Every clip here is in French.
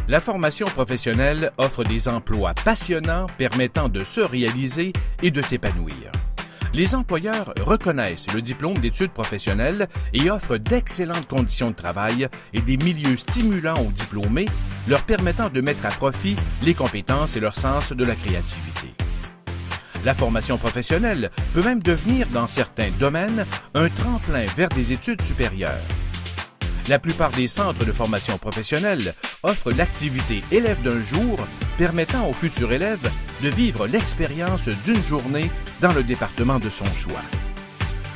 La formation professionnelle offre des emplois passionnants permettant de se réaliser et de s'épanouir. Les employeurs reconnaissent le diplôme d'études professionnelles et offrent d'excellentes conditions de travail et des milieux stimulants aux diplômés, leur permettant de mettre à profit les compétences et leur sens de la créativité. La formation professionnelle peut même devenir, dans certains domaines, un tremplin vers des études supérieures. La plupart des centres de formation professionnelle offrent l'activité élève d'un jour, permettant aux futurs élèves de vivre l'expérience d'une journée dans le département de son choix.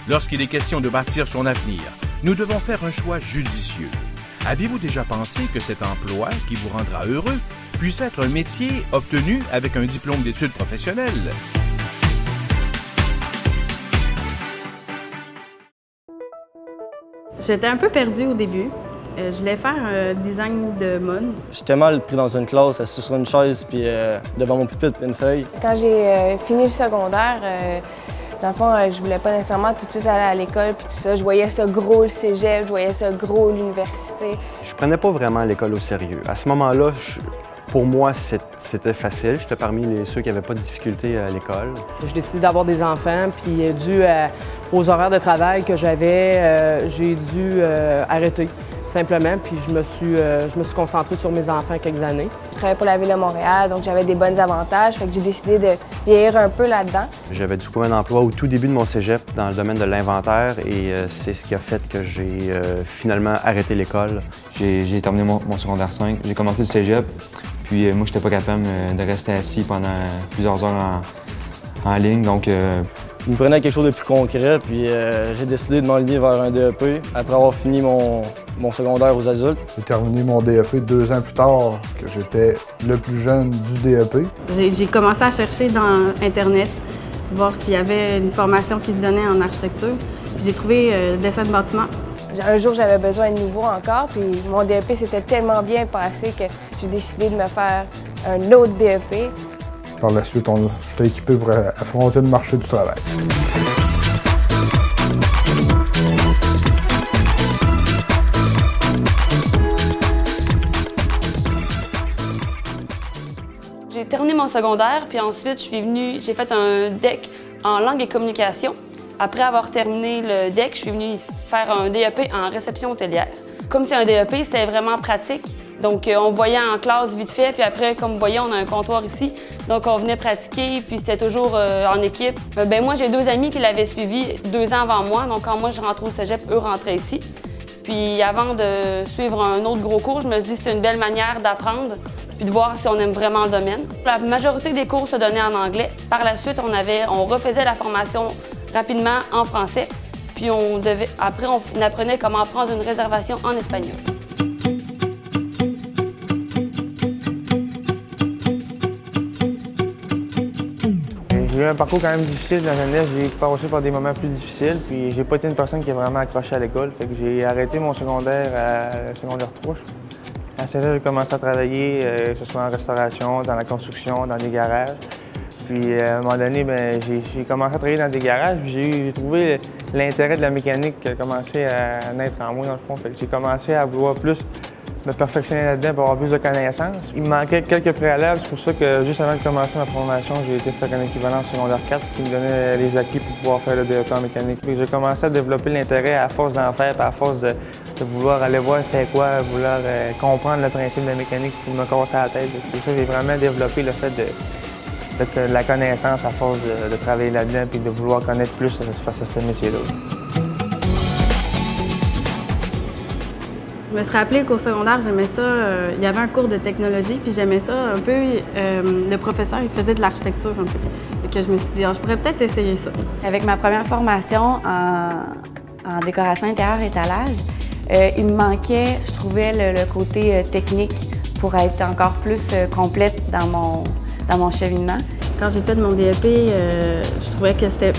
Lorsqu'il est question de bâtir son avenir, nous devons faire un choix judicieux. Avez-vous déjà pensé que cet emploi qui vous rendra heureux puisse être un métier obtenu avec un diplôme d'études professionnelles? J'étais un peu perdue au début. Je voulais faire un design de mode. J'étais mal pris dans une classe, assis sur une chaise, puis devant mon pupitre, une feuille. Quand j'ai fini le secondaire, dans le fond, je voulais pas nécessairement tout de suite aller à l'école, puis tout ça. Je voyais ça gros le cégep, je voyais ça gros l'université. Je prenais pas vraiment l'école au sérieux. À ce moment-là, pour moi, c'était facile. J'étais parmi ceux qui n'avaient pas de difficultés à l'école. J'ai décidé d'avoir des enfants, puis dû aux horaires de travail que j'avais, j'ai dû arrêter simplement, puis je me suis concentrée sur mes enfants quelques années. Je travaillais pour la Ville de Montréal, donc j'avais des bons avantages, fait que j'ai décidé de vieillir un peu là-dedans. J'avais du coup un emploi au tout début de mon cégep dans le domaine de l'inventaire et c'est ce qui a fait que j'ai finalement arrêté l'école. J'ai terminé mon secondaire 5, j'ai commencé le cégep, puis moi, j'étais pas capable de rester assis pendant plusieurs heures en ligne, donc... Je me prenais quelque chose de plus concret, puis j'ai décidé de m'enligner vers un DEP après avoir fini mon secondaire aux adultes. J'ai terminé mon DEP 2 ans plus tard, que j'étais le plus jeune du DEP. J'ai commencé à chercher dans Internet, voir s'il y avait une formation qui se donnait en architecture. J'ai trouvé dessin de bâtiment. Un jour, j'avais besoin de nouveau encore, puis mon DEP s'était tellement bien passé que j'ai décidé de me faire un autre DEP. Par la suite, j'étais équipé pour affronter le marché du travail. J'ai terminé mon secondaire, puis ensuite, j'ai fait un DEC en langue et communication. Après avoir terminé le DEC, je suis venue faire un DEP en réception hôtelière. Comme c'est un DEP, c'était vraiment pratique. Donc, on voyait en classe vite fait, puis après, comme vous voyez, on a un comptoir ici. Donc, on venait pratiquer, puis c'était toujours en équipe. Moi, j'ai 2 amis qui l'avaient suivi 2 ans avant moi. Donc, quand moi, je rentrais au cégep, eux rentraient ici. Puis, avant de suivre un autre gros cours, je me suis dit que c'était une belle manière d'apprendre, puis de voir si on aime vraiment le domaine. La majorité des cours se donnaient en anglais. Par la suite, on refaisait la formation rapidement en français. Puis, après, on apprenait comment prendre une réservation en espagnol. J'ai eu un parcours quand même difficile dans la jeunesse. J'ai passé par des moments plus difficiles, puis j'ai pas été une personne qui a vraiment accroché à l'école. Fait que j'ai arrêté mon secondaire à secondaire 3. À cégep, j'ai commencé à travailler, que ce soit en restauration, dans la construction, dans des garages. Puis à un moment donné, j'ai commencé à travailler dans des garages, puis j'ai trouvé l'intérêt de la mécanique qui a commencé à naître en moi, dans le fond. Fait que j'ai commencé à vouloir plus me perfectionner là-dedans pour avoir plus de connaissances. Il me manquait quelques préalables, c'est pour ça que juste avant de commencer ma formation, j'ai été faire un équivalent secondaire 4 qui me donnait les acquis pour pouvoir faire le DEP en mécanique. J'ai commencé à développer l'intérêt à force d'en faire, puis à force de vouloir aller voir c'est quoi, vouloir comprendre le principe de la mécanique pour me casser la tête. C'est ça, j'ai vraiment développé le fait de la connaissance à force de travailler là-dedans et de vouloir connaître plus face à ce métier-là. Je me suis rappelé qu'au secondaire, j'aimais ça. Il y avait un cours de technologie, puis j'aimais ça un peu. Le professeur, il faisait de l'architecture un peu. Et que je me suis dit, je pourrais peut-être essayer ça. Avec ma première formation en décoration intérieure étalage, il me manquait, je trouvais, le côté technique pour être encore plus complète dans mon cheminement. Quand j'ai fait mon DEP, je trouvais que c'était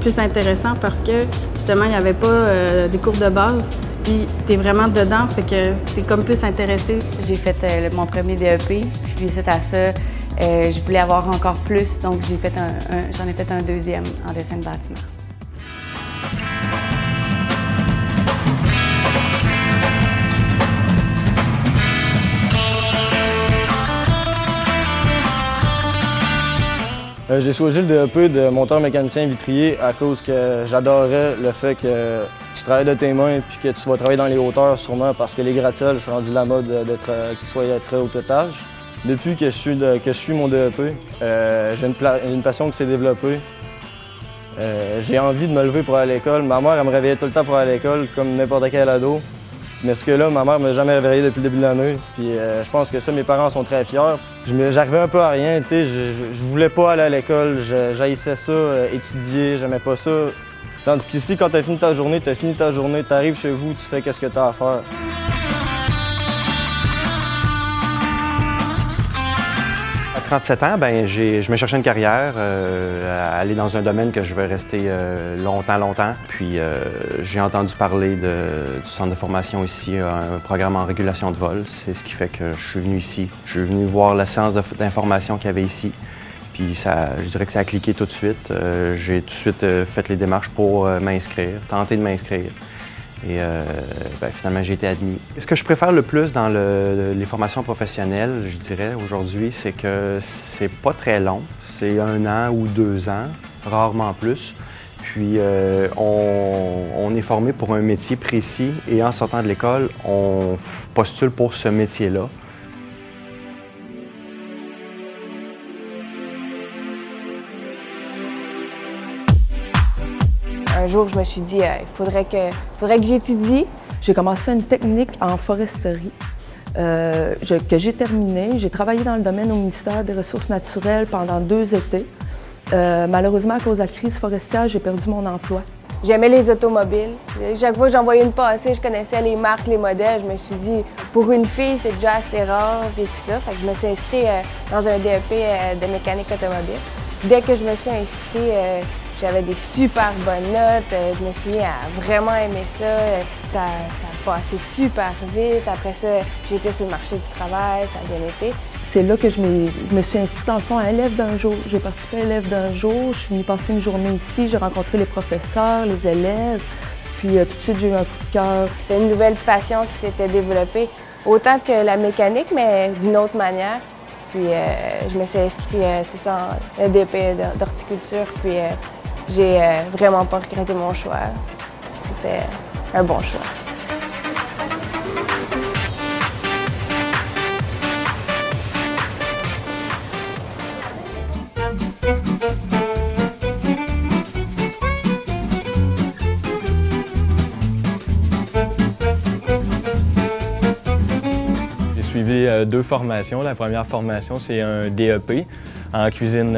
plus intéressant parce que, justement, il n'y avait pas des cours de base. Puis t'es vraiment dedans, fait que t'es comme plus intéressé. J'ai fait mon premier DEP, puis suite à ça, je voulais avoir encore plus, donc j'en ai fait un deuxième en dessin de bâtiment. J'ai choisi le DEP de monteur mécanicien vitrier à cause que j'adorais le fait que tu travailles de tes mains et que tu vas travailler dans les hauteurs sûrement parce que les gratte-ciels, c'est rendu la mode qu'ils soient à très haut étage. Depuis que je suis mon DEP, j'ai une passion qui s'est développée. J'ai envie de me lever pour aller à l'école. Ma mère, elle me réveillait tout le temps pour aller à l'école, comme n'importe quel ado. Mais ce que là, ma mère ne m'a jamais réveillé depuis le début de l'année. Puis je pense que ça, mes parents sont très fiers. J'arrivais un peu à rien, tu sais. Je voulais pas aller à l'école. J'haïssais ça, étudier, j'aimais pas ça. Tandis qu'ici, quand tu as fini ta journée, tu arrives chez vous, tu fais qu'est-ce que tu as à faire. À 37 ans, je me cherchais une carrière, à aller dans un domaine que je veux rester longtemps. Puis j'ai entendu parler du centre de formation ici, un programme en régulation de vol. C'est ce qui fait que je suis venu ici. Je suis venu voir la séance d'information qu'il y avait ici. Puis je dirais que ça a cliqué tout de suite. J'ai tout de suite fait les démarches pour m'inscrire, tenter de m'inscrire. Et finalement, j'ai été admis. Ce que je préfère le plus dans les formations professionnelles, je dirais, aujourd'hui, c'est que c'est pas très long. C'est 1 an ou 2 ans, rarement plus. Puis on est formé pour un métier précis et en sortant de l'école, on postule pour ce métier-là. Un jour, je me suis dit, il faudrait que j'étudie. J'ai commencé une technique en foresterie que j'ai terminée. J'ai travaillé dans le domaine au ministère des Ressources naturelles pendant 2 étés. Malheureusement, à cause de la crise forestière, j'ai perdu mon emploi. J'aimais les automobiles. Chaque fois que j'en voyais une passer, je connaissais les marques, les modèles. Je me suis dit, pour une fille, c'est déjà assez rare et tout ça. Fait que je me suis inscrite dans un DEP de mécanique automobile. Dès que je me suis inscrite, j'avais des super bonnes notes. Je me suis mis à vraiment aimer ça. Ça a passé super vite. Après ça, j'ai été sur le marché du travail, ça a bien été. C'est là que je me suis inscrite dans le fond à élève d'un jour. J'ai participé à élève d'un jour. Je suis venue passer une journée ici. J'ai rencontré les professeurs, les élèves. Puis tout de suite, j'ai eu un coup de cœur. C'était une nouvelle passion qui s'était développée, autant que la mécanique, mais d'une autre manière. Puis je me suis inscrite, c'est ça, en DEP d'horticulture. Puis j'ai vraiment pas regretté mon choix. C'était un bon choix. J'ai suivi 2 formations. La première formation, c'est un DEP en cuisine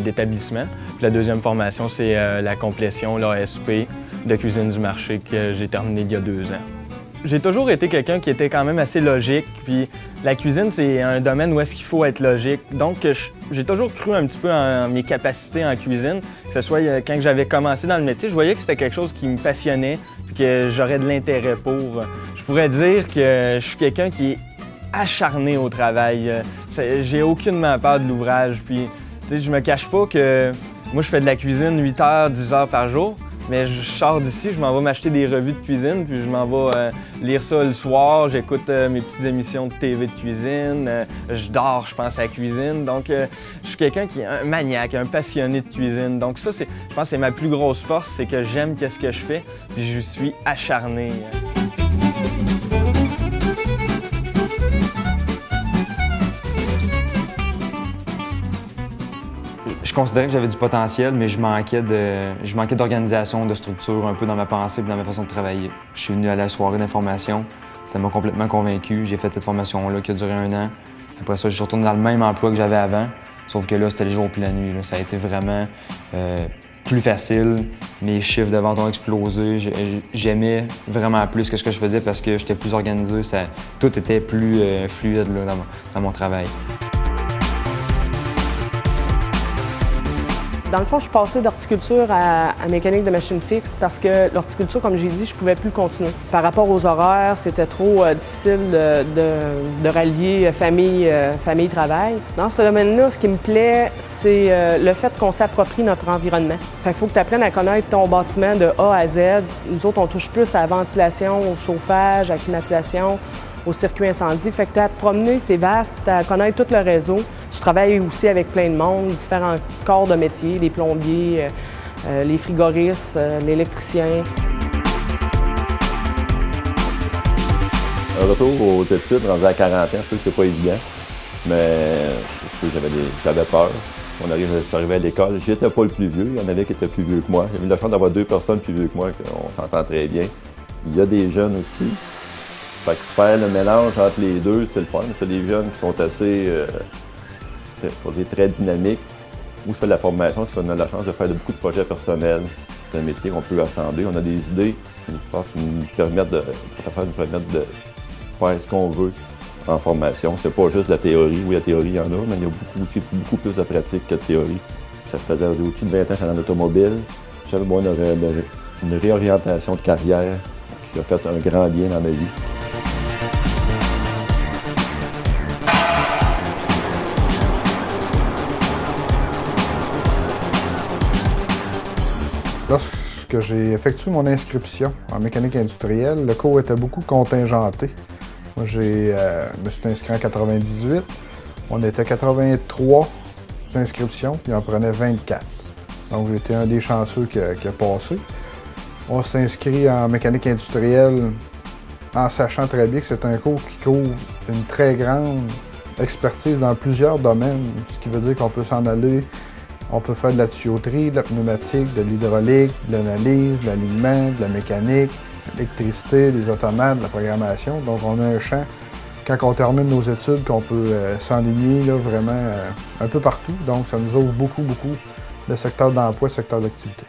d'établissement. La deuxième formation, c'est la complétion, l'ASP de cuisine du marché que j'ai terminé il y a 2 ans. J'ai toujours été quelqu'un qui était quand même assez logique, puis la cuisine, c'est un domaine où est-ce qu'il faut être logique. Donc, j'ai toujours cru un petit peu en mes capacités en cuisine, que ce soit quand j'avais commencé dans le métier, je voyais que c'était quelque chose qui me passionnait, puis que j'aurais de l'intérêt pour. Je pourrais dire que je suis quelqu'un qui est acharné au travail. J'ai aucunement peur de l'ouvrage, puis je me cache pas que moi, je fais de la cuisine 8 heures, 10 heures par jour. Mais je sors d'ici, je m'en vais m'acheter des revues de cuisine, puis je m'en vais lire ça le soir, j'écoute mes petites émissions de TV de cuisine, je dors, je pense à la cuisine. Donc, je suis quelqu'un qui est un maniaque, un passionné de cuisine. Donc ça, je pense que c'est ma plus grosse force, c'est que j'aime qu'est-ce que je fais, puis je suis acharné. Je considérais que j'avais du potentiel, mais je manquais d'organisation, de structure un peu dans ma pensée et dans ma façon de travailler. Je suis venu à la soirée d'information, ça m'a complètement convaincu. J'ai fait cette formation-là qui a duré 1 an. Après ça, je suis retourné dans le même emploi que j'avais avant, sauf que là, c'était le jour puis la nuit. Là. Ça a été vraiment plus facile. Mes chiffres de vente ont explosé. J'aimais vraiment plus que ce que je faisais parce que j'étais plus organisé. Tout était plus fluide là, dans mon travail. Dans le fond, je suis passée d'horticulture à mécanique de machine fixe parce que l'horticulture, comme j'ai dit, je ne pouvais plus continuer. Par rapport aux horaires, c'était trop difficile de rallier famille-travail. Dans ce domaine-là, ce qui me plaît, c'est le fait qu'on s'approprie notre environnement. Fait qu'il faut que tu apprennes à connaître ton bâtiment de A à Z. Nous autres, on touche plus à la ventilation, au chauffage, à la climatisation. au circuit incendie. Fait que tu as à te promener, c'est vaste, tu as à connaître tout le réseau. Tu travailles aussi avec plein de monde, différents corps de métier, les plombiers, les frigoristes, l'électricien. Un retour aux études, rendu à 40 ans, c'est sûr que c'est pas évident, mais c'est sûr que j'avais peur. Je suis arrivé à l'école, j'étais pas le plus vieux, il y en avait qui étaient plus vieux que moi. J'ai eu la chance d'avoir 2 personnes plus vieux que moi, on s'entend très bien. Il y a des jeunes aussi. Fait que faire le mélange entre les deux, c'est le fun. C'est des jeunes qui sont assez très dynamiques. Où je fais de la formation, c'est qu'on a la chance de faire beaucoup de projets personnels. C'est un métier qu'on peut assembler, on a des idées. Les profs nous permettent de faire ce qu'on veut en formation. C'est pas juste de la théorie. Oui, la théorie, il y en a, mais il y a beaucoup plus de pratique que de théorie. Ça faisait au-dessus de 20 ans que j'étais dans l'automobile. J'avais une réorientation de carrière qui a fait un grand bien dans ma vie. Lorsque j'ai effectué mon inscription en mécanique industrielle, le cours était beaucoup contingenté. Moi, je me suis inscrit en 98. On était 83 inscriptions, puis on prenait 24. Donc, j'étais un des chanceux qui a passé. On s'est inscrit en mécanique industrielle en sachant très bien que c'est un cours qui couvre une très grande expertise dans plusieurs domaines, ce qui veut dire qu'on peut s'en aller. On peut faire de la tuyauterie, de la pneumatique, de l'hydraulique, de l'analyse, de l'alignement, de la mécanique, de l'électricité, des automates, de la programmation. Donc, on a un champ, quand on termine nos études, qu'on peut s'enligner vraiment un peu partout. Donc, ça nous ouvre beaucoup de secteurs d'emploi, de secteurs d'activité.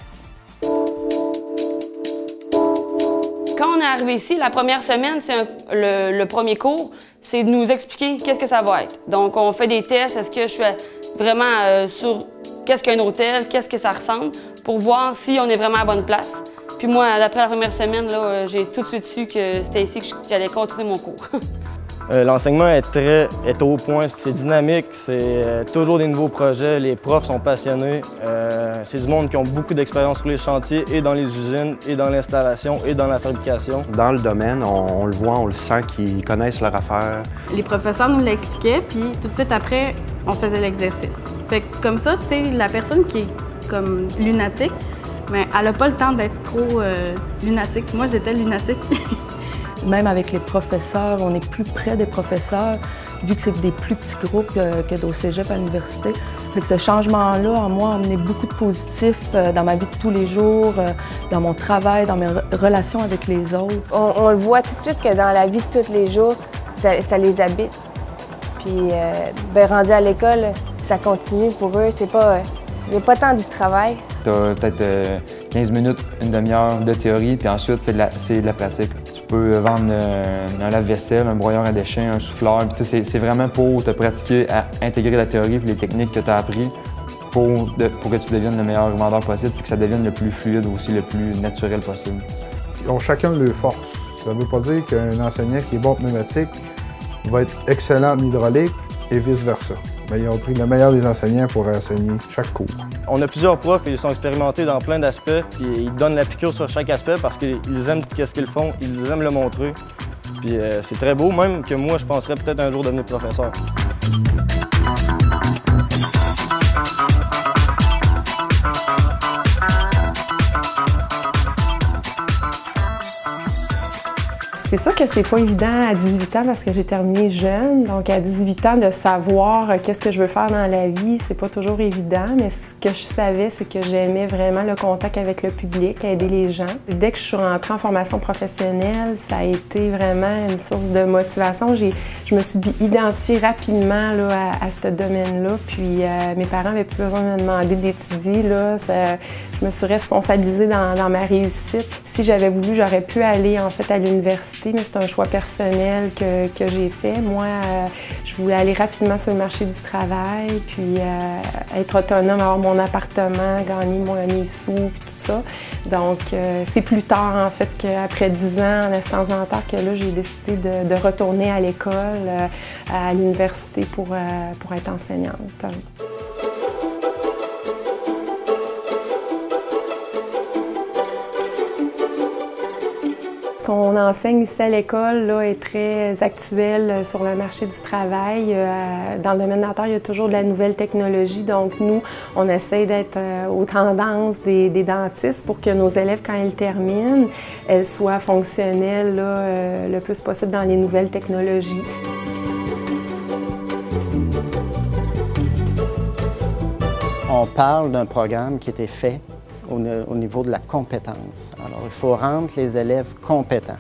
Quand on est arrivé ici, la première semaine, c'est le premier cours, c'est de nous expliquer qu'est-ce que ça va être. Donc, on fait des tests. Est-ce que je suis vraiment sur qu'est-ce qu'un hôtel, qu'est-ce que ça ressemble, pour voir si on est vraiment à bonne place. Puis moi, après la première semaine, j'ai tout de suite su que c'était ici que j'allais continuer mon cours. L'enseignement est au point, c'est dynamique, c'est toujours des nouveaux projets, les profs sont passionnés. C'est du monde qui ont beaucoup d'expérience sur les chantiers et dans les usines, et dans l'installation, et dans la fabrication. Dans le domaine, on le voit, on le sent qu'ils connaissent leur affaire. Les professeurs nous l'expliquaient, puis tout de suite après, on faisait l'exercice. Fait que comme ça, tu sais, la personne qui est comme lunatique, mais elle n'a pas le temps d'être trop lunatique. Moi, j'étais lunatique. Même avec les professeurs, on est plus près des professeurs, vu que c'est des plus petits groupes que au cégep à l'université. Fait que ce changement-là, en moi, a amené beaucoup de positifs dans ma vie de tous les jours, dans mon travail, dans mes relations avec les autres. On le voit tout de suite que dans la vie de tous les jours, ça les habite. Puis, rendu à l'école, ça continue pour eux. C'est pas tant du travail. Tu as peut-être 15 minutes, une demi-heure de théorie, puis ensuite, c'est de la pratique. Tu peux vendre un lave-vaisselle, un broyeur à déchets, un souffleur. C'est vraiment pour te pratiquer à intégrer la théorie et les techniques que tu as apprises pour que tu deviennes le meilleur vendeur possible puis que ça devienne le plus fluide aussi, le plus naturel possible. Ils ont chacun leurs forces. Ça ne veut pas dire qu'un enseignant qui est bon en pneumatique va être excellent en hydraulique et vice-versa. Mais ils ont pris le meilleur des enseignants pour enseigner chaque cours. On a plusieurs profs et ils sont expérimentés dans plein d'aspects. Ils donnent la piqûre sur chaque aspect parce qu'ils aiment ce qu'ils font, ils aiment le montrer. Puis c'est très beau, même que moi, je penserais peut-être un jour devenir professeur. C'est sûr que c'est pas évident à 18 ans parce que j'ai terminé jeune. Donc, à 18 ans, de savoir qu'est-ce que je veux faire dans la vie, c'est pas toujours évident. Mais ce que je savais, c'est que j'aimais vraiment le contact avec le public, aider les gens. Dès que je suis rentrée en formation professionnelle, ça a été vraiment une source de motivation. Je me suis identifiée rapidement là, à ce domaine-là. Puis, mes parents n'avaient plus besoin de me demander d'étudier. Je me suis responsabilisée dans ma réussite. Si j'avais voulu, j'aurais pu aller en fait à l'université. Mais c'est un choix personnel que j'ai fait. Moi, je voulais aller rapidement sur le marché du travail, puis être autonome, avoir mon appartement, gagner mes sous, puis tout ça. Donc, c'est plus tard, en fait, qu'après 10 ans en instance dentaire, que là, j'ai décidé de retourner à l'école, à l'université pour être enseignante. qu'on enseigne ici à l'école là, est très actuel sur le marché du travail. Dans le domaine dentaire, il y a toujours de la nouvelle technologie. Donc, nous, on essaie d'être aux tendances des dentistes pour que nos élèves, quand ils terminent, elles soient fonctionnelles là, le plus possible dans les nouvelles technologies. On parle d'un programme qui était fait au niveau de la compétence. Alors, il faut rendre les élèves compétents.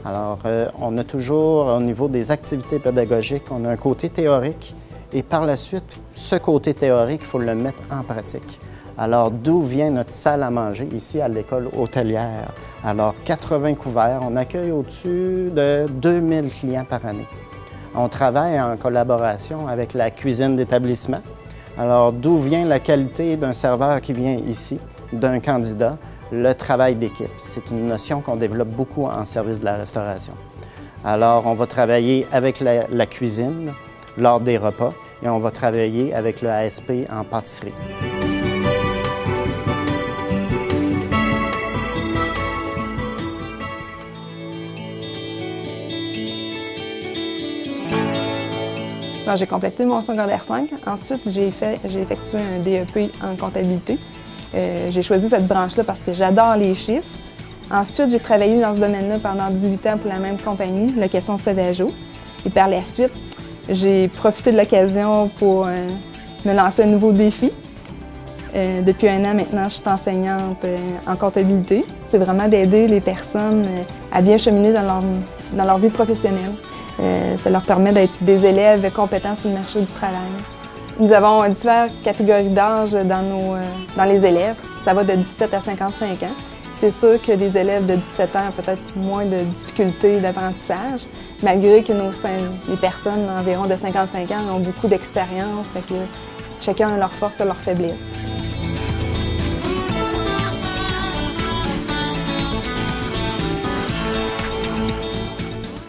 Alors, on a toujours, au niveau des activités pédagogiques, on a un côté théorique et par la suite, ce côté théorique, il faut le mettre en pratique. Alors, d'où vient notre salle à manger ici à l'école hôtelière? Alors, 80 couverts, on accueille au-dessus de 2000 clients par année. On travaille en collaboration avec la cuisine d'établissement. Alors, d'où vient la qualité d'un serveur qui vient ici, d'un candidat? Le travail d'équipe. C'est une notion qu'on développe beaucoup en service de la restauration. Alors, on va travailler avec la cuisine lors des repas et on va travailler avec le ASP en pâtisserie. J'ai complété mon secondaire 5. Ensuite, j'ai effectué un DEP en comptabilité. J'ai choisi cette branche-là parce que j'adore les chiffres. Ensuite, j'ai travaillé dans ce domaine-là pendant 18 ans pour la même compagnie, Location Sauvageau. Et par la suite, j'ai profité de l'occasion pour me lancer un nouveau défi. Depuis 1 an maintenant, je suis enseignante en comptabilité. C'est vraiment d'aider les personnes à bien cheminer dans leur vie professionnelle. Ça leur permet d'être des élèves compétents sur le marché du travail. Nous avons diverses catégories d'âge dans les élèves. Ça va de 17 à 55 ans. C'est sûr que les élèves de 17 ans ont peut-être moins de difficultés d'apprentissage, malgré que les personnes environ de 55 ans ont beaucoup d'expérience. Chacun a leurs forces et leurs faiblesses.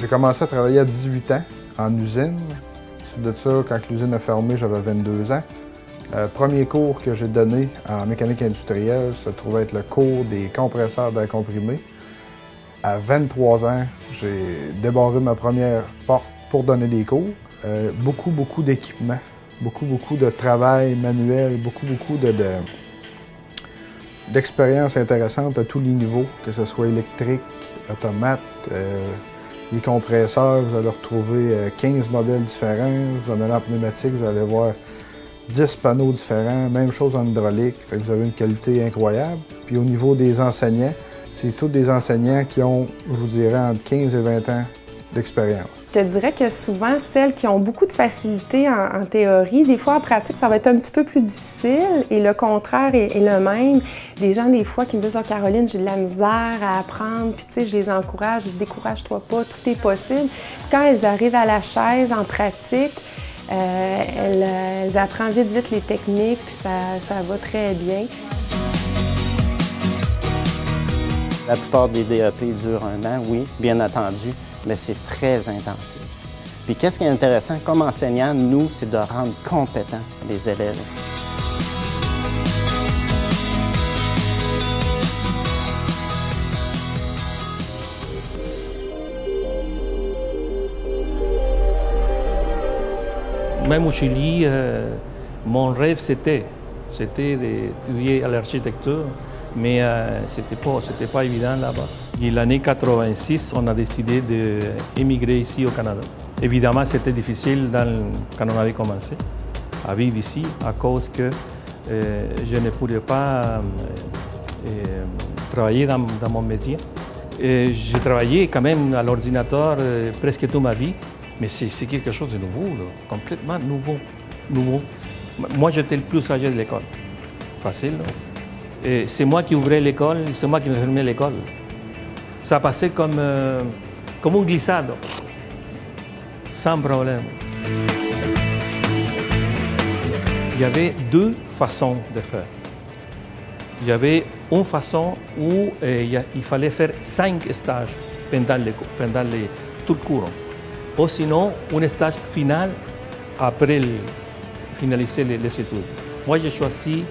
J'ai commencé à travailler à 18 ans en usine. Ensuite de ça, quand l'usine a fermé, j'avais 22 ans. Le premier cours que j'ai donné en mécanique industrielle se trouvait être le cours des compresseurs d'air comprimé. À 23 ans, j'ai débarré ma première porte pour donner des cours. Beaucoup d'équipements, beaucoup de travail manuel, beaucoup d'expériences intéressantes à tous les niveaux, que ce soit électrique, automate, les compresseurs, vous allez retrouver 15 modèles différents. Vous en allez en pneumatique, vous allez voir 10 panneaux différents. Même chose en hydraulique, fait que vous avez une qualité incroyable. Puis au niveau des enseignants, c'est tous des enseignants qui ont, je vous dirais, entre 15 et 20 ans d'expérience. Je te dirais que souvent, celles qui ont beaucoup de facilité en théorie, des fois en pratique, ça va être un petit peu plus difficile et le contraire est le même. Des gens, des fois, qui me disent « Oh, Caroline, j'ai de la misère à apprendre, puis tu sais, je les encourage, je dis décourage-toi pas, tout est possible. » Quand elles arrivent à la chaise en pratique, elles apprennent vite les techniques, puis ça va très bien. La plupart des DEP durent 1 an, oui, bien entendu, mais c'est très intensif. Puis qu'est-ce qui est intéressant, comme enseignant, nous, c'est de rendre compétents les élèves. Même au Chili, mon rêve, c'était d'étudier à l'architecture, mais c'était pas évident là-bas. Et l'année 86, on a décidé d'émigrer ici au Canada. Évidemment, c'était difficile quand on avait commencé à vivre ici à cause que je ne pouvais pas travailler dans mon métier. J'ai travaillé quand même à l'ordinateur presque toute ma vie, mais c'est quelque chose de nouveau, là, complètement nouveau. Moi, j'étais le plus âgé de l'école. Facile, là. C'est moi qui ouvrais l'école, c'est moi qui me fermais l'école. Ça passait comme une glissade, sans problème. Il y avait 2 façons de faire. Il y avait une façon où il fallait faire 5 stages pendant tout le cours. Ou sinon, un stage final après finaliser les études. Moi, j'ai choisi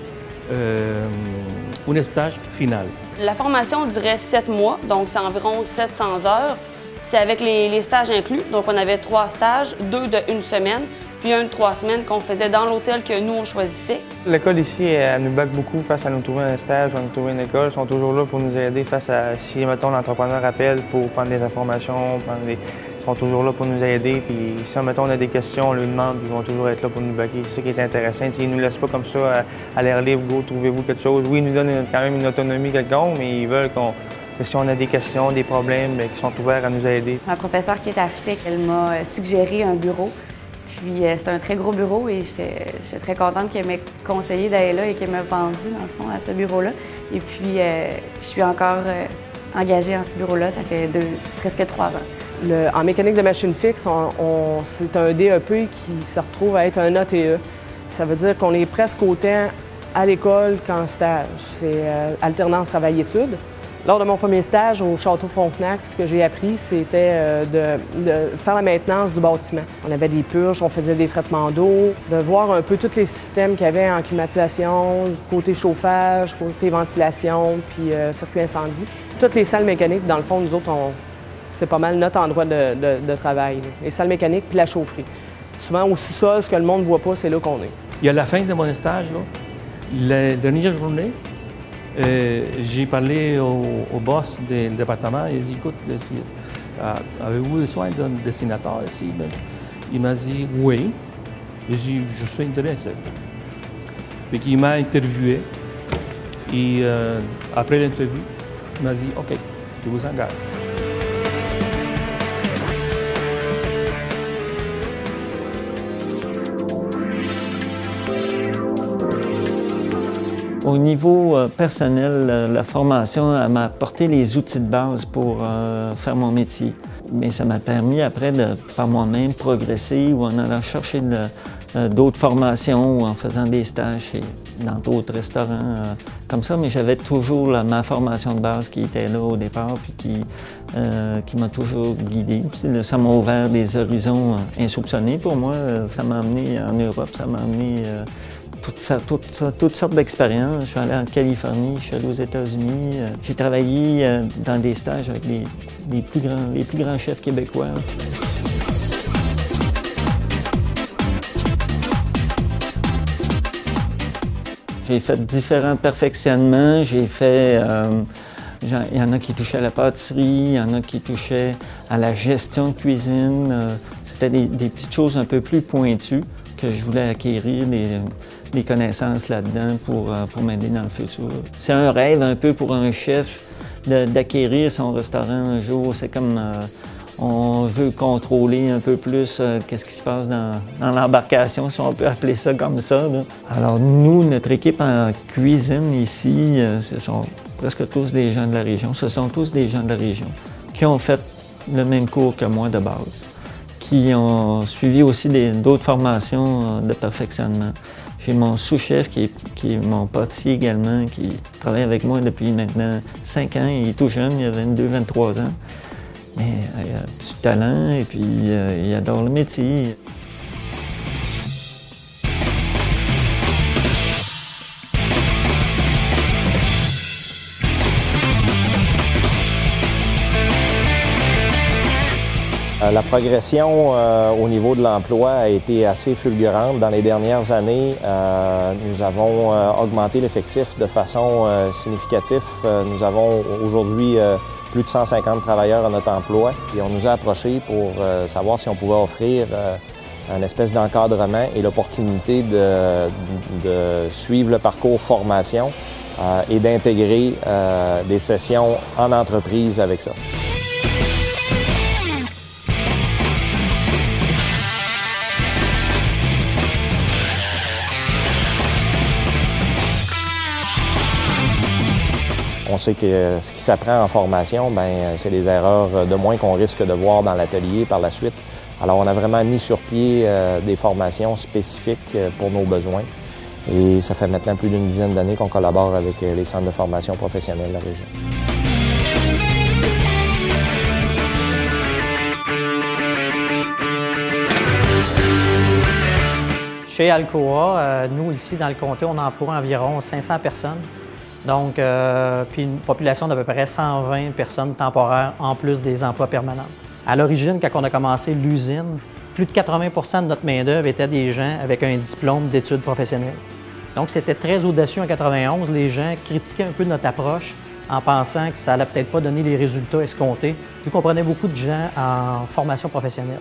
un stage final. La formation durait 7 mois, donc c'est environ 700 heures. C'est avec les stages inclus, donc on avait 3 stages, 2 de 1 semaine, puis 1 de 3 semaines qu'on faisait dans l'hôtel que nous, on choisissait. L'école ici, elle nous back beaucoup face à nous trouver un stage, à nous trouver une école. Ils sont toujours là pour nous aider face à, si, mettons, l'entrepreneur appelle pour prendre des informations, ils sont toujours là pour nous aider. Puis si, mettons, on a des questions, on leur demande, ils vont toujours être là pour nous backer. C'est ça qui est intéressant. Ils ne nous laissent pas comme ça à l'air libre, go, trouvez-vous quelque chose. Oui, ils nous donnent quand même une autonomie quelconque, mais ils veulent que si on a des questions, des problèmes, qu'ils sont ouverts à nous aider. Ma professeure qui est architecte, elle m'a suggéré un bureau. Puis c'est un très gros bureau et j'étais très contente qu'elle m'ait conseillé d'aller là et qu'elle m'a vendu, dans le fond, à ce bureau-là. Et puis, je suis encore engagée en ce bureau-là, ça fait presque 3 ans. En mécanique de machine fixe, c'est un DEP qui se retrouve à être un ATE. Ça veut dire qu'on est presque autant à l'école qu'en stage. C'est alternance travail-études. Lors de mon premier stage au Château Frontenac, ce que j'ai appris, c'était de faire la maintenance du bâtiment. On avait des purges, on faisait des traitements d'eau, de voir un peu tous les systèmes qu'il y avait en climatisation, côté chauffage, côté ventilation, puis circuit incendie. Toutes les salles mécaniques, dans le fond, nous autres, c'est pas mal notre endroit de travail. Là. Les salles mécaniques puis la chaufferie. Souvent, au sous-sol, ce que le monde ne voit pas, c'est là qu'on est. Et à la fin de mon stage, là, la dernière journée, j'ai parlé au boss du département et il dit, écoute, avez-vous besoin d'un dessinateur ici? Il m'a dit oui. J'ai dit, je suis intéressé. Puis il m'a interviewé et après l'interview, il m'a dit, OK, je vous engage. Au niveau personnel, la formation m'a apporté les outils de base pour faire mon métier. Mais ça m'a permis après de, par moi-même, progresser ou en allant chercher d'autres formations ou en faisant des stages dans d'autres restaurants comme ça. Mais j'avais toujours ma formation de base qui était là au départ puis qui m'a toujours guidé. Puis, ça m'a ouvert des horizons insoupçonnés pour moi. Ça m'a amené en Europe, ça m'a amené faire toutes sortes d'expériences. Je suis allé en Californie, je suis allé aux États-Unis. J'ai travaillé dans des stages avec les plus grands chefs québécois. J'ai fait différents perfectionnements. J'ai fait... il y en a qui touchaient à la pâtisserie, il y en a qui touchaient à la gestion de cuisine. C'était des petites choses un peu plus pointues que je voulais acquérir, des connaissances là-dedans pour m'aider dans le futur. C'est un rêve un peu pour un chef d'acquérir son restaurant un jour. C'est comme on veut contrôler un peu plus qu'est-ce qui se passe dans l'embarcation, si on peut appeler ça comme ça, là. Alors nous, notre équipe en cuisine ici, ce sont presque tous des gens de la région. Ce sont tous des gens de la région qui ont fait le même cours que moi de base, qui ont suivi aussi d'autres formations de perfectionnement. J'ai mon sous-chef qui est mon pâtissier également, qui travaille avec moi depuis maintenant 5 ans. Il est tout jeune, il a 22, 23 ans. Mais il a du talent et puis il adore le métier. La progression au niveau de l'emploi a été assez fulgurante. Dans les dernières années, nous avons augmenté l'effectif de façon significative. Nous avons aujourd'hui plus de 150 travailleurs à notre emploi et on nous a approchés pour savoir si on pouvait offrir une espèce d'encadrement et l'opportunité de suivre le parcours formation et d'intégrer des sessions en entreprise avec ça. On sait que ce qui s'apprend en formation, c'est des erreurs de moins qu'on risque de voir dans l'atelier par la suite. Alors, on a vraiment mis sur pied des formations spécifiques pour nos besoins. Et ça fait maintenant plus d'une dizaine d'années qu'on collabore avec les centres de formation professionnelle de la région. Chez Alcoa, nous, ici, dans le comté, on emploie environ 500 personnes. Donc, puis une population d'à peu près 120 personnes temporaires en plus des emplois permanents. À l'origine, quand on a commencé l'usine, plus de 80 de notre main-d'œuvre étaient des gens avec un diplôme d'études professionnelles. Donc, c'était très audacieux en 91. Les gens critiquaient un peu notre approche en pensant que ça n'allait peut-être pas donner les résultats escomptés, vu qu'on prenait beaucoup de gens en formation professionnelle.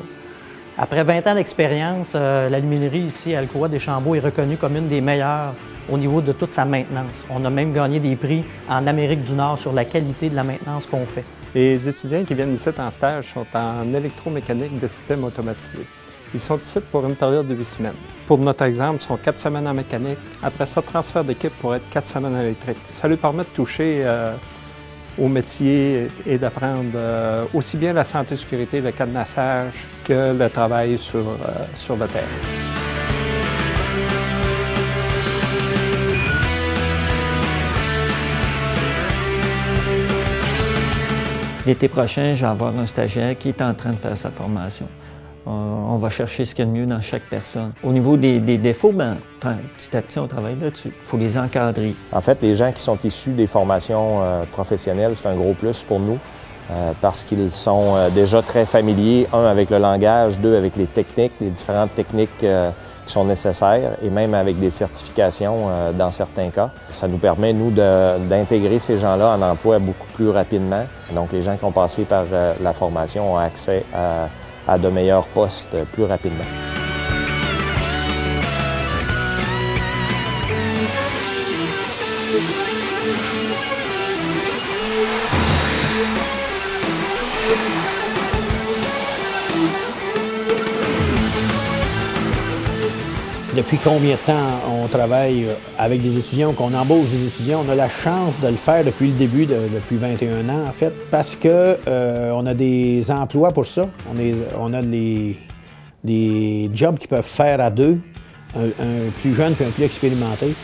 Après 20 ans d'expérience, l'aluminerie ici à Alcoa Deschambault est reconnue comme une des meilleures au niveau de toute sa maintenance. On a même gagné des prix en Amérique du Nord sur la qualité de la maintenance qu'on fait. Les étudiants qui viennent ici en stage sont en électromécanique de systèmes automatisés. Ils sont ici pour une période de 8 semaines. Pour notre exemple, ils sont 4 semaines en mécanique. Après ça, transfert d'équipe pour être 4 semaines en électrique. Ça lui permet de toucher au métier et d'apprendre aussi bien la santé-sécurité, le cadenassage que le travail sur le terrain. L'été prochain, je vais avoir un stagiaire qui est en train de faire sa formation. On va chercher ce qu'il y a de mieux dans chaque personne. Au niveau des défauts, petit à petit, on travaille là-dessus. Il faut les encadrer. En fait, les gens qui sont issus des formations professionnelles, c'est un gros plus pour nous parce qu'ils sont déjà très familiers, un, avec le langage, deux, avec les techniques, les différentes techniques qui sont nécessaires et même avec des certifications dans certains cas. Ça nous permet, nous, d'intégrer ces gens-là en emploi beaucoup plus rapidement. Donc, les gens qui ont passé par la formation ont accès à de meilleurs postes plus rapidement. Depuis combien de temps on travaille avec des étudiants, qu'on embauche des étudiants? On a la chance de le faire depuis le début, depuis 21 ans en fait, parce que on a des emplois pour ça. On a des jobs qu'ils peuvent faire à deux, un plus jeune puis un plus expérimenté.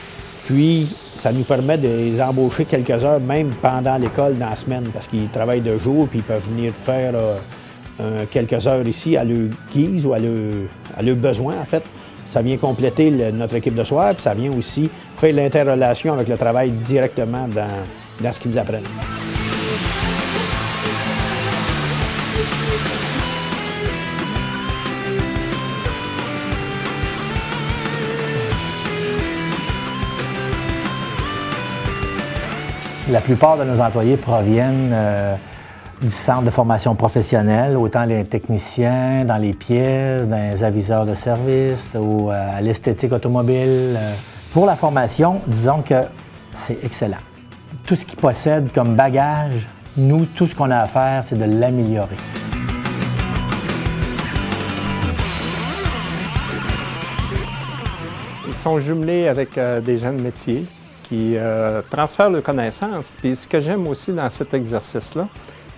Puis, ça nous permet de les embaucher quelques heures, même pendant l'école, dans la semaine, parce qu'ils travaillent de jour puis ils peuvent venir faire quelques heures ici à leur guise ou à leur besoin en fait. Ça vient compléter notre équipe de soir, puis ça vient aussi faire l'interrelation avec le travail directement dans ce qu'ils apprennent. La plupart de nos employés proviennent du centre de formation professionnelle, autant les techniciens, dans les pièces, dans les aviseurs de service ou à l'esthétique automobile. Pour la formation, disons que c'est excellent. Tout ce qu'ils possèdent comme bagage, nous, tout ce qu'on a à faire, c'est de l'améliorer. Ils sont jumelés avec des jeunes métiers qui transfèrent leurs connaissances. Puis ce que j'aime aussi dans cet exercice-là,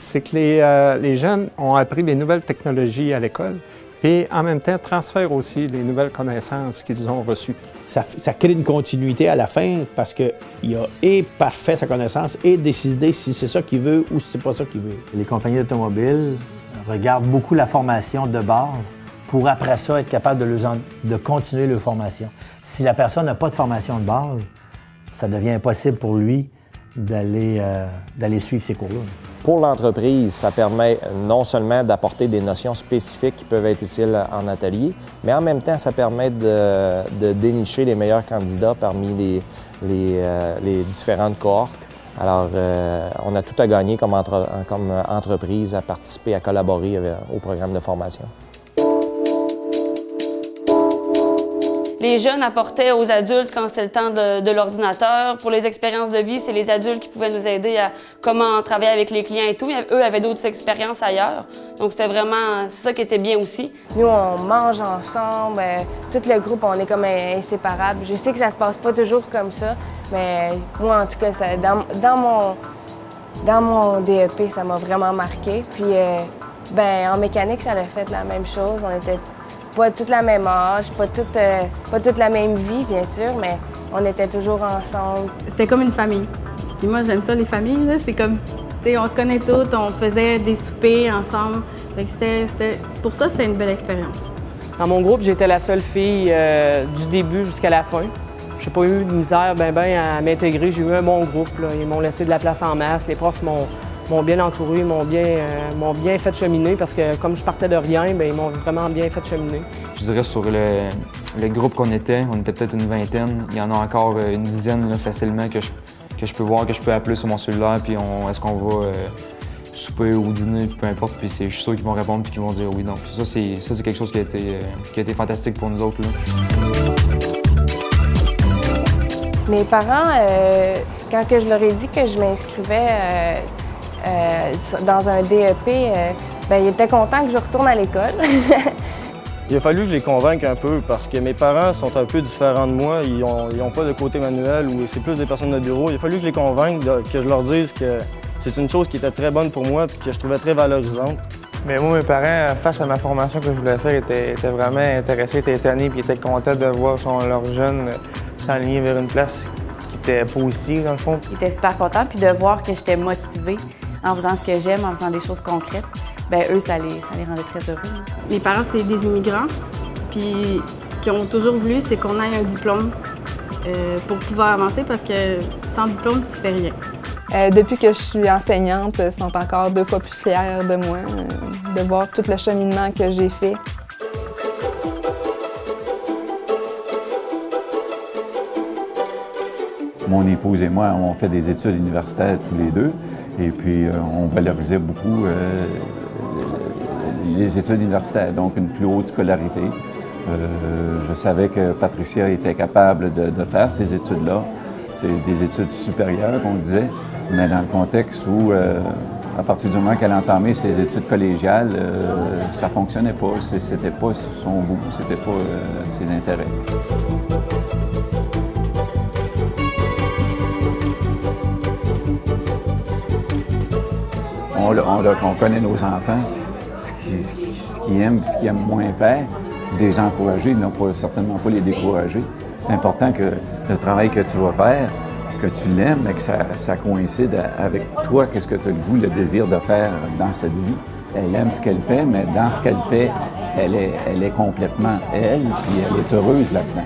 c'est que les jeunes ont appris les nouvelles technologies à l'école, puis en même temps transfèrent aussi les nouvelles connaissances qu'ils ont reçues. Ça crée une continuité à la fin parce qu'il a et parfait sa connaissance et décidé si c'est ça qu'il veut ou si c'est pas ça qu'il veut. Les compagnies automobiles regardent beaucoup la formation de base pour après ça être capable de continuer leur formation. Si la personne n'a pas de formation de base, ça devient impossible pour lui d'aller suivre ces cours-là. Pour l'entreprise, ça permet non seulement d'apporter des notions spécifiques qui peuvent être utiles en atelier, mais en même temps, ça permet de dénicher les meilleurs candidats parmi les différentes cohortes. Alors, on a tout à gagner comme entreprise à participer, à collaborer au programme de formation. Les jeunes apportaient aux adultes quand c'était le temps de l'ordinateur. Pour les expériences de vie, c'est les adultes qui pouvaient nous aider à comment travailler avec les clients et tout. Eux avaient d'autres expériences ailleurs. Donc c'était vraiment ça qui était bien aussi. Nous, on mange ensemble. Tout le groupe, on est comme inséparables. Je sais que ça se passe pas toujours comme ça, mais moi, en tout cas, dans mon DEP, ça m'a vraiment marqué. Puis, en mécanique, ça a fait la même chose. On était pas toute la même âge, pas toute la même vie, bien sûr, mais on était toujours ensemble. C'était comme une famille. Puis moi, j'aime ça, les familles, là. C'est comme, tu sais, on se connaît toutes, on faisait des soupers ensemble. Fait que pour ça, c'était une belle expérience. Dans mon groupe, j'étais la seule fille du début jusqu'à la fin. J'ai pas eu de misère à m'intégrer. J'ai eu un bon groupe, là. Ils m'ont laissé de la place en masse. Les profs m'ont bien entouré, m'ont bien fait cheminer parce que comme je partais de rien, ils m'ont vraiment bien fait cheminer. Je dirais sur le groupe on était peut-être une vingtaine. Il y en a encore une dizaine là, facilement que je peux voir, que je peux appeler sur mon cellulaire, puis est-ce qu'on va souper ou dîner, puis peu importe. Puis je suis sûr qu'ils vont répondre puis qu'ils vont dire oui. Donc ça, c'est quelque chose qui a été fantastique pour nous autres, là. Mes parents, quand je leur ai dit que je m'inscrivais dans un DEP, ils étaient contents que je retourne à l'école. Il a fallu que je les convainque un peu parce que mes parents sont un peu différents de moi. Ils ont pas de côté manuel ou c'est plus des personnes de bureau. Il a fallu que je les convainque, que je leur dise que c'est une chose qui était très bonne pour moi et que je trouvais très valorisante. Mais moi, mes parents, face à ma formation que je voulais faire, étaient vraiment intéressés, étaient étonnés et étaient contents de voir leurs jeunes s'enligner vers une place qui était positive, dans le fond. Ils étaient super contents, puis de voir que j'étais motivée en faisant ce que j'aime, en faisant des choses concrètes, eux, ça les rendait très heureux. Mes parents, c'est des immigrants, puis ce qu'ils ont toujours voulu, c'est qu'on ait un diplôme pour pouvoir avancer, parce que sans diplôme, tu fais rien. Depuis que je suis enseignante, ils sont encore 2 fois plus fiers de moi, de voir tout le cheminement que j'ai fait. Mon épouse et moi, on fait des études universitaires tous les deux, et puis on valorisait beaucoup les études universitaires, donc une plus haute scolarité. Je savais que Patricia était capable de faire ces études-là. C'est des études supérieures, on disait, mais dans le contexte où, à partir du moment qu'elle a entamé ses études collégiales, ça ne fonctionnait pas. C'était pas son goût, c'était pas ses intérêts. On connaît nos enfants, ce qu'ils aiment, ce qu'ils aiment moins faire, des encourager, certainement pas les décourager. C'est important que le travail que tu vas faire, que tu l'aimes, mais que ça coïncide avec toi, qu'est-ce que tu as le goût, le désir de faire dans cette vie. Elle aime ce qu'elle fait, mais dans ce qu'elle fait, elle est complètement elle, puis elle est heureuse là-dedans.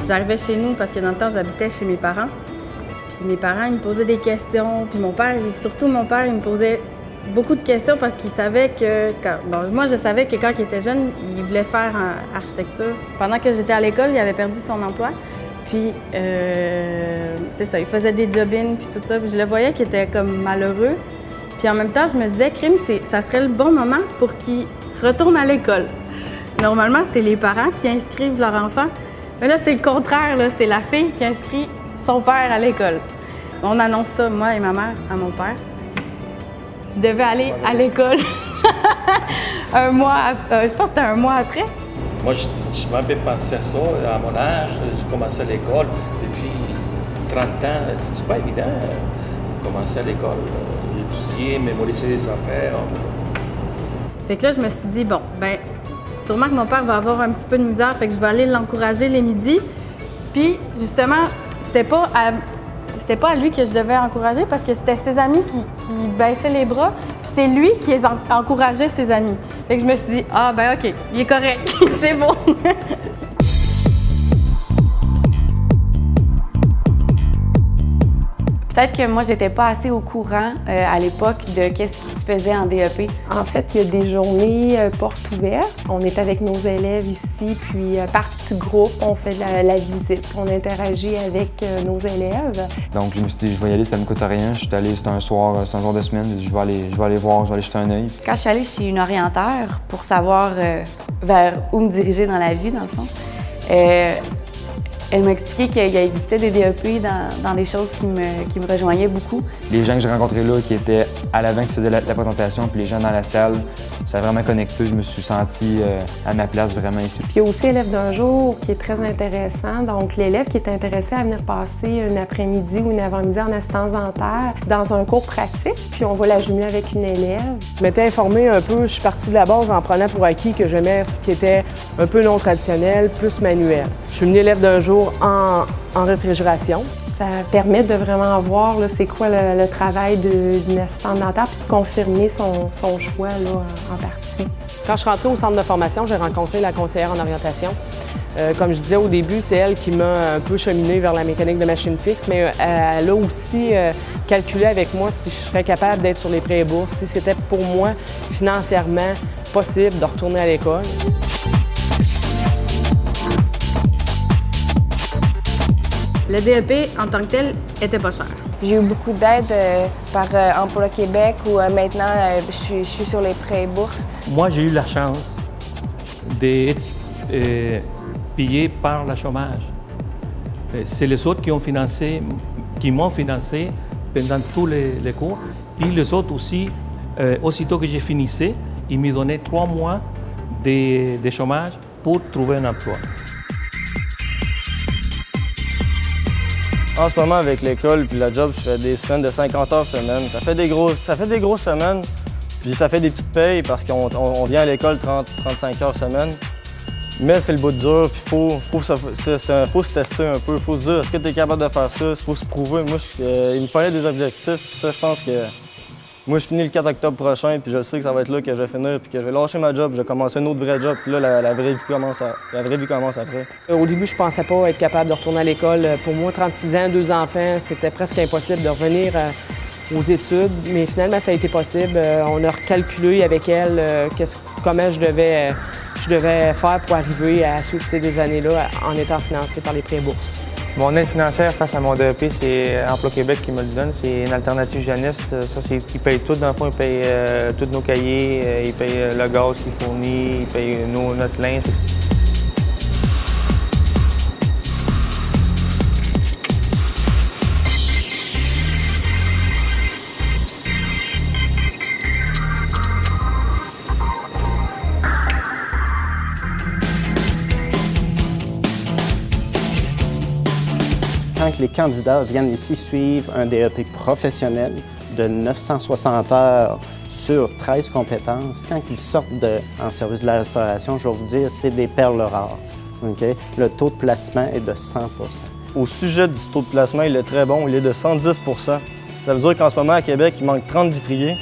J'arrivais chez nous parce que dans le temps, j'habitais chez mes parents. Puis mes parents, ils me posaient des questions. Puis mon père, surtout mon père, il me posait beaucoup de questions parce qu'il savait que... moi, je savais que quand il était jeune, il voulait faire en architecture. Pendant que j'étais à l'école, il avait perdu son emploi. Puis, c'est ça, il faisait des job-ins puis tout ça. Puis je le voyais qu'il était comme malheureux. Puis en même temps, je me disais, crime, ça serait le bon moment pour qu'il retourne à l'école. Normalement, c'est les parents qui inscrivent leur enfant. Mais là, c'est le contraire, c'est la fille qui inscrit son père à l'école. On annonce ça, moi et ma mère, à mon père. Tu devais aller à l'école un mois, je pense que c'était un mois après. Moi, je m'avais pensé à ça à mon âge. J'ai commencé à l'école depuis 30 ans. C'est pas évident de commencer à l'école, étudier, mémoriser les affaires. Fait que là, je me suis dit, sûrement que mon père va avoir un petit peu de misère, fait que je vais aller l'encourager les midis. Puis, justement, c'était pas à lui que je devais encourager parce que c'était ses amis qui baissaient les bras, puis c'est lui qui encourageait ses amis. Fait que je me suis dit, OK, il est correct, c'est bon. Peut-être que moi, j'étais pas assez au courant à l'époque de qu'est-ce qui se faisait en DEP. En fait, il y a des journées portes ouvertes. On est avec nos élèves ici, puis par petits groupes, on fait la visite. On interagit avec nos élèves. Donc, je me suis dit, je vais y aller, ça ne me coûte rien. Je suis allé, c'était un soir de semaine, je vais aller voir, je vais aller jeter un œil. Quand je suis allée chez une orienteur pour savoir vers où me diriger dans la vie, dans le fond, elle m'a expliqué qu'il existait des DEP dans des choses qui me rejoignaient beaucoup. Les gens que j'ai rencontrés là, qui étaient à l'avant, qui faisaient la présentation, puis les gens dans la salle, ça a vraiment connecté. Je me suis senti à ma place vraiment ici. Puis il y a aussi l'élève d'un jour qui est très intéressant. Donc l'élève qui est intéressé à venir passer un après-midi ou une avant-midi en assistance dentaire dans un cours pratique, puis on va la jumeler avec une élève. Je m'étais informée un peu, je suis partie de la base en prenant pour acquis que j'aimais ce qui était un peu non traditionnel, plus manuel. Je suis une élève d'un jour cours en réfrigération. Ça permet de vraiment voir c'est quoi le travail d'une assistante dentaire puis de confirmer son choix là, en partie. Quand je suis rentrée au centre de formation, j'ai rencontré la conseillère en orientation. Comme je disais au début, c'est elle qui m'a un peu cheminée vers la mécanique de machine fixe, mais elle a aussi calculé avec moi si je serais capable d'être sur les prêts et bourses, si c'était pour moi financièrement possible de retourner à l'école. Le DEP, en tant que tel, était pas cher. J'ai eu beaucoup d'aide par Emploi Québec où maintenant je suis sur les prêts et bourses. Moi, j'ai eu la chance d'être payé par le chômage. C'est les autres qui m'ont financé pendant tous les cours. Puis les autres aussi, aussitôt que j'ai finissé, ils me donnaient 3 mois de chômage pour trouver un emploi. En ce moment, avec l'école puis le job, je fais des semaines de 50 heures semaine. Ça fait des grosses semaines, puis ça fait des petites payes parce qu'on vient à l'école 30-35 heures semaine. Mais c'est le bout dur, puis faut se tester un peu. Il faut se dire, est-ce que tu es capable de faire ça? Il faut se prouver. Moi, il me fallait des objectifs, puis ça, je pense que... Moi, je finis le 4 octobre prochain, puis je sais que ça va être là que je vais finir, puis que je vais lâcher ma job, je vais commencer un autre vrai job, puis là, la vraie vie commence après. Au début, je pensais pas être capable de retourner à l'école. Pour moi, 36 ans, 2 enfants, c'était presque impossible de revenir aux études, mais finalement, ça a été possible. On a recalculé avec elle comment je devais faire pour arriver à suivre ces 2 années-là en étant financé par les prêts et bourses. Mon aide financière face à mon DEP, c'est Emploi Québec qui me le donne. C'est une alternative jeunesse. Ça, ils payent tout. Dans le fond, ils payent tous nos cahiers, ils payent le gaz qu'ils fournissent, ils payent notre linge. Quand les candidats viennent ici suivre un DEP professionnel de 960 heures sur 13 compétences, quand ils sortent en service de la restauration, je vais vous dire, c'est des perles rares. Okay? Le taux de placement est de 100 %. Au sujet du taux de placement, il est très bon, il est de 110 %. Ça veut dire qu'en ce moment, à Québec, il manque 30 vitriers,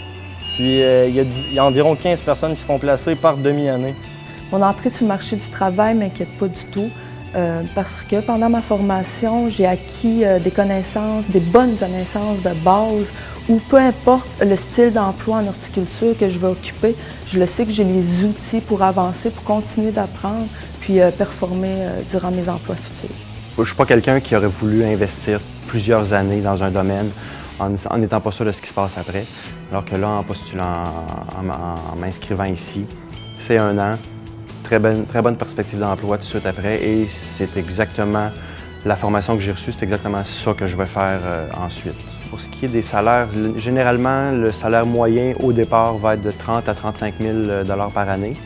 puis il y a environ 15 personnes qui se font placer par demi-année. Mon entrée sur le marché du travail ne m'inquiète pas du tout. Parce que pendant ma formation, j'ai acquis des connaissances, des bonnes connaissances de base où peu importe le style d'emploi en horticulture que je vais occuper, je le sais que j'ai les outils pour avancer, pour continuer d'apprendre, puis performer durant mes emplois futurs. Je ne suis pas quelqu'un qui aurait voulu investir plusieurs années dans un domaine en n'étant pas sûr de ce qui se passe après. Alors que là, en postulant, en m'inscrivant ici, c'est 1 an. Très bonne perspective d'emploi tout de suite après et c'est exactement la formation que j'ai reçue, c'est exactement ça que je vais faire ensuite. Pour ce qui est des salaires, généralement, le salaire moyen au départ va être de 30 à 35 000 $ par année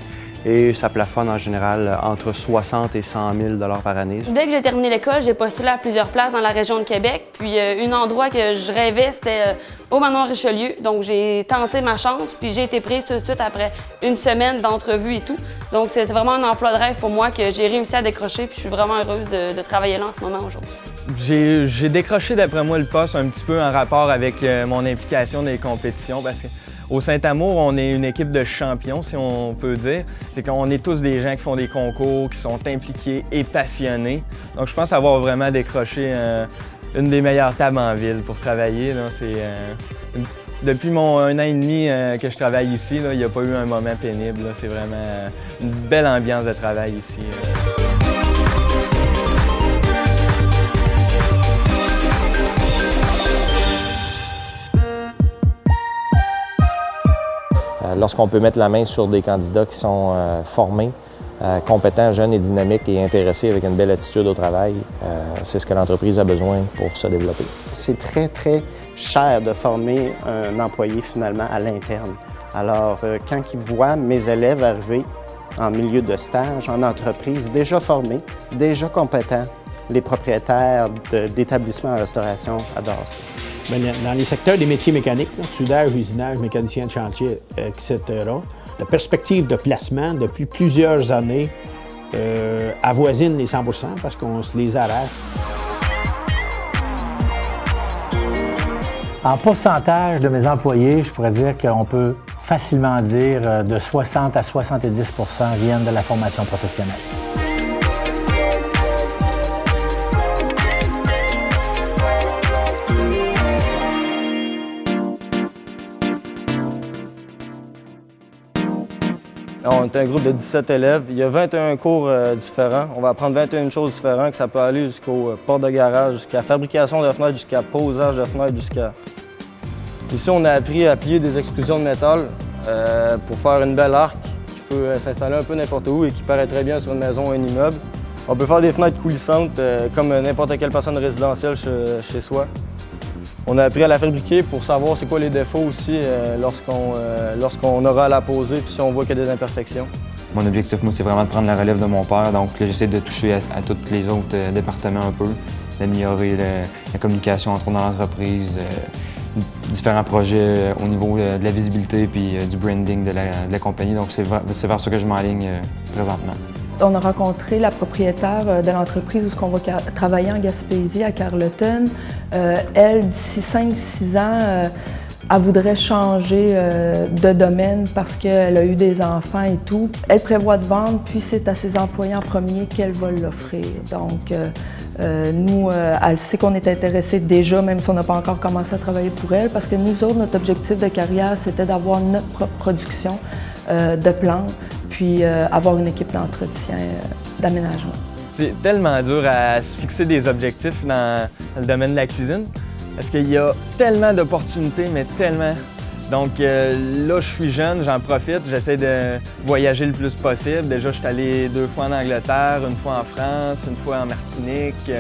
et ça plafonne en général entre 60 et 100 000 $ par année. Dès que j'ai terminé l'école, j'ai postulé à plusieurs places dans la région de Québec. Puis un endroit que je rêvais, c'était au Manoir Richelieu. Donc j'ai tenté ma chance, puis j'ai été prise tout de suite après 1 semaine d'entrevue et tout. Donc c'était vraiment un emploi de rêve pour moi que j'ai réussi à décrocher, puis je suis vraiment heureuse de travailler là en ce moment aujourd'hui. J'ai décroché d'après moi le poste un petit peu en rapport avec mon implication dans les compétitions parce que au Saint-Amour, on est une équipe de champions, si on peut dire. C'est qu'on est tous des gens qui font des concours, qui sont impliqués et passionnés. Donc je pense avoir vraiment décroché une des meilleures tables en ville pour travailler. Depuis mon 1 an et demi que je travaille ici, il n'y a pas eu un moment pénible. C'est vraiment une belle ambiance de travail ici. Lorsqu'on peut mettre la main sur des candidats qui sont formés, compétents, jeunes et dynamiques et intéressés avec une belle attitude au travail, c'est ce que l'entreprise a besoin pour se développer. C'est très, très cher de former un employé finalement à l'interne. Alors, quand ils voient mes élèves arriver en milieu de stage, en entreprise, déjà formés, déjà compétents, les propriétaires d'établissements en restauration adorent ça. Dans les secteurs des métiers mécaniques, soudage, usinage, mécanicien de chantier, etc., la perspective de placement depuis plusieurs années avoisinent les 100 % parce qu'on se les arrache. En pourcentage de mes employés, je pourrais dire qu'on peut facilement dire de 60 à 70 % viennent de la formation professionnelle. On est un groupe de 17 élèves. Il y a 21 cours différents. On va apprendre 21 choses différentes, que ça peut aller jusqu'aux portes de garage, jusqu'à la fabrication de fenêtres, jusqu'à posage de fenêtres, jusqu'à... Ici, on a appris à plier des extrusions de métal pour faire une belle arc qui peut s'installer un peu n'importe où et qui paraît très bien sur une maison ou un immeuble. On peut faire des fenêtres coulissantes comme n'importe quelle personne résidentielle chez soi. On a appris à la fabriquer pour savoir c'est quoi les défauts aussi lorsqu'on aura à la poser puis si on voit qu'il y a des imperfections. Mon objectif, moi, c'est vraiment de prendre la relève de mon père. Donc là, j'essaie de toucher à tous les autres départements un peu, d'améliorer la communication entre dans l'entreprise, différents projets au niveau de la visibilité puis du branding de la compagnie. Donc c'est vers ça que je m'enligne présentement. On a rencontré la propriétaire de l'entreprise où on va travailler en Gaspésie, à Carleton. Elle, d'ici 5-6 ans, elle voudrait changer de domaine parce qu'elle a eu des enfants et tout. Elle prévoit de vendre, puis c'est à ses employés en premier qu'elle va l'offrir. Donc, nous, elle sait qu'on est intéressés déjà, même si on n'a pas encore commencé à travailler pour elle, parce que nous autres, notre objectif de carrière, c'était d'avoir notre propre production de plantes, puis avoir une équipe d'entretien, d'aménagement. C'est tellement dur à se fixer des objectifs dans le domaine de la cuisine parce qu'il y a tellement d'opportunités, mais tellement. Donc là, je suis jeune, j'en profite, j'essaie de voyager le plus possible. Déjà, je suis allé 2 fois en Angleterre, 1 fois en France, 1 fois en Martinique.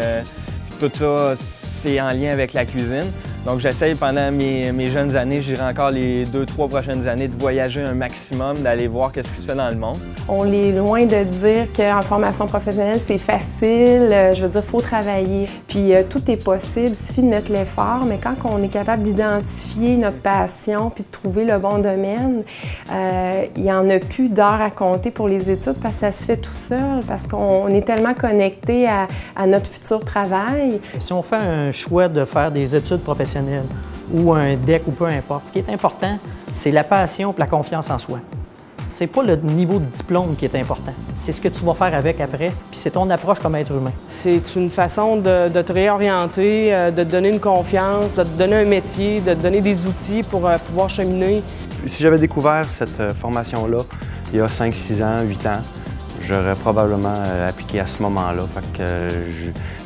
Tout ça, c'est en lien avec la cuisine. Donc, j'essaye pendant mes jeunes années, j'irai encore les 2-3 prochaines années, de voyager un maximum, d'aller voir qu'est-ce qui se fait dans le monde. On est loin de dire qu'en formation professionnelle, c'est facile. Je veux dire, il faut travailler. Puis tout est possible, il suffit de mettre l'effort. Mais quand on est capable d'identifier notre passion puis de trouver le bon domaine, il n'y en a plus d'heures à compter pour les études parce que ça se fait tout seul, parce qu'on est tellement connecté à notre futur travail. Si on fait un choix de faire des études professionnelles ou un DEC ou peu importe, ce qui est important, c'est la passion et la confiance en soi. C'est pas le niveau de diplôme qui est important, c'est ce que tu vas faire avec après, puis c'est ton approche comme être humain. C'est une façon de te réorienter, de te donner une confiance, de te donner un métier, de te donner des outils pour pouvoir cheminer. Si j'avais découvert cette formation-là il y a 5-6 ans, 8 ans, j'aurais probablement appliqué à ce moment-là. Fait que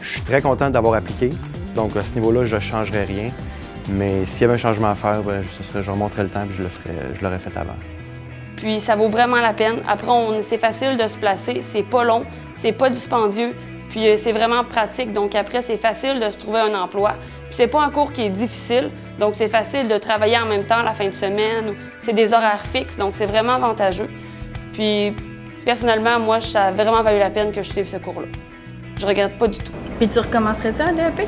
je suis très content d'avoir appliqué. Donc à ce niveau-là, je ne changerais rien. Mais s'il y avait un changement à faire, je remonterais le temps et je l'aurais fait avant. Puis ça vaut vraiment la peine. Après, c'est facile de se placer, c'est pas long, c'est pas dispendieux, puis c'est vraiment pratique. Donc après, c'est facile de se trouver un emploi. Puis c'est pas un cours qui est difficile, donc c'est facile de travailler en même temps la fin de semaine. C'est des horaires fixes, donc c'est vraiment avantageux. Puis personnellement, moi, ça a vraiment valu la peine que je suive ce cours-là. Je regrette pas du tout. Puis tu recommencerais-tu un DEP?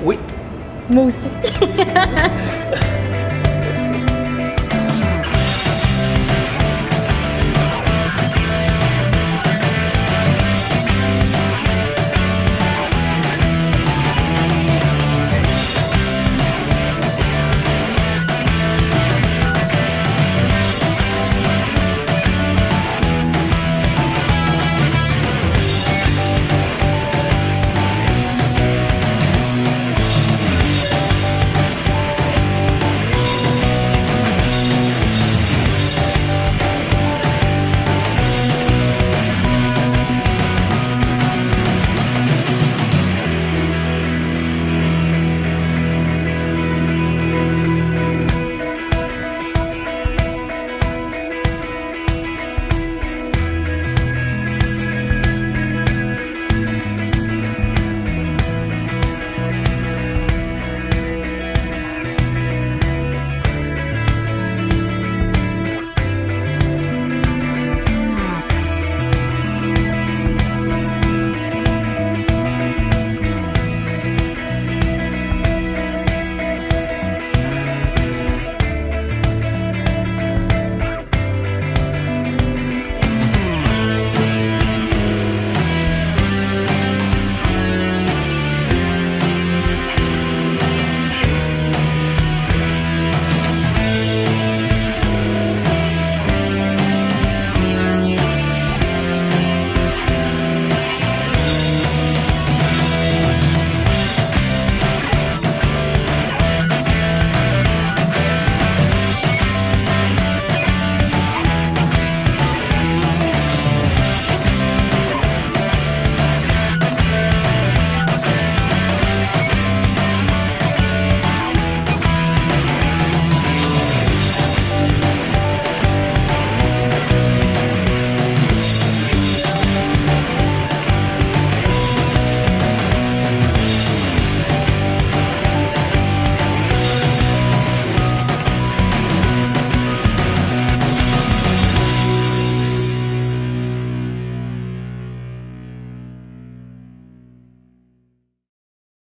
Oui. Moi aussi.